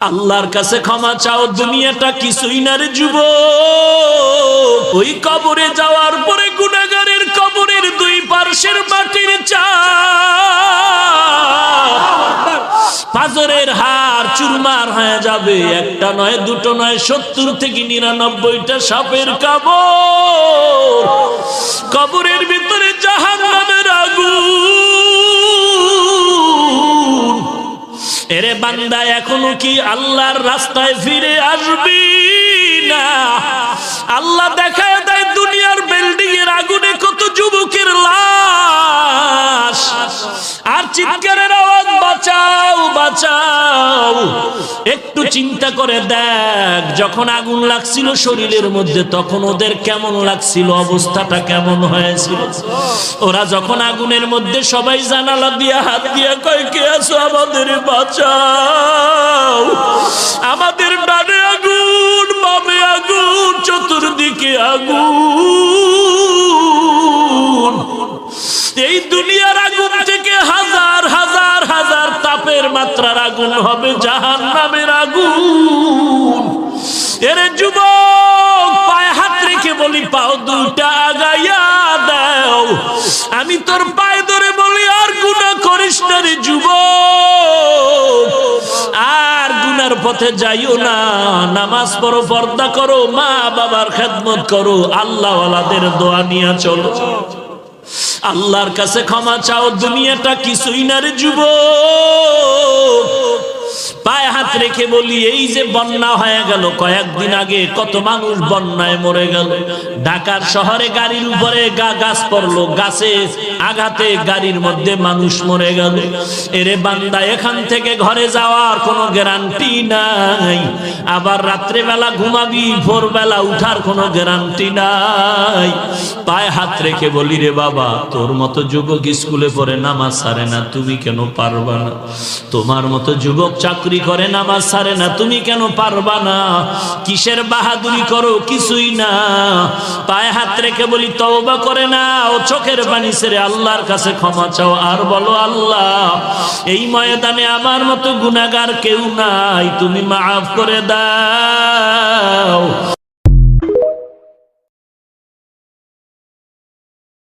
আল্লাহর কাছে ক্ষমা চাও, দুনিয়াটা কিছুই না রে যুবক। ওই কবরে যাওয়ার পরে গুনাহগারের কবরের দুই পার্শ্বের মাটির চাপ পাথরের হাড় চুরমার হয়ে যাবে। একটা নয়, দুটো নয়, 70 থেকে 99টা সাপের কামড়। কবরের ভিতরে জাহান্নামের আগুন। এরে বান্দা, এখনো কি আল্লাহর রাস্তায় ফিরে আসবি না? আল্লাহ দেখায় দেয় দুনিয়ার বিল্ডিং এর আগুনে কত যুবকের লাশ, আর চিৎকারের আওয়াজ, বাঁচাও বাঁচাও। একটু চিন্তা করে দেখ, যখন আগুন লাগছিল শরীরের মধ্যে তখন ওদের কেমন লাগছিল, অবস্থাটা কেমন হয়েছিল। ওরা যখন আগুনের মধ্যে সবাই জানালা দিয়ে হাত দিয়ে কয়, কে আছো, আমাদের বাঁচাও। আমাদের ডানে আগুন, বামে আগুন, চতুর্দিকে আগুন। এই দুনিয়ার আগুন থেকে হাজার হাজার হাজার তাপের মাত্রার আগুন হবে জাহান্নামের আগুন। এরে যুবক, পায়ে হাত রেখে বলি, পাও দুইটা আগাইয়া দাও। আমি তোর পায়ে ধরে বলি, আর গুনাহ করিস না রে যুবক, আর গুনার পথে যাইও না। নামাজ পড়ো, পর্দা করো, মা বাবার খেদমত করো, আল্লাহ ওয়ালাদের দোয়া নিয়ে চলো। আল্লাহর কাছে ক্ষমা চাও, দুনিয়াটা কিছুই না রে যুবক। পায়ে হাত রেখে বলি, এই যে বন্যা হয়ে গেল কয়েকদিন আগে, কত মানুষ বন্যায় মরে গেল। ঢাকার শহরে গাড়ির উপরে গাছ পড়লো, গাছে আঘাতে গাড়ির মধ্যে মানুষ মরে গেল। এরে বান্দা, এখান থেকে ঘরে যাওয়ার কোনো গ্যারান্টি নাই। আবার রাত্রে বেলা ঘুমাবি, ভোরবেলা উঠার কোনো গ্যারান্টি নাই। পায়ে হাত রেখে বলি, রে বাবা, তোর মতো যুবক স্কুলে পড়ে নামাজ ছাড়ে না, তুমি কেন পারবা না? তোমার মতো যুবক চাকরি করে নামাজ ছাড়ে না, তুমি কেন পারবা না? কিসের বাহাদুরি করো? কিছুই না। পায়ে হাত রেখে বলি, তওবা করে না, ও চোখের পানি ছেড়ে আল্লাহর কাছে ক্ষমা চাও, আর বলো, আল্লাহ, এই ময়দানে আমার মতো গুনাহগার কেউ নাই, তুমি মাফ করে দাও।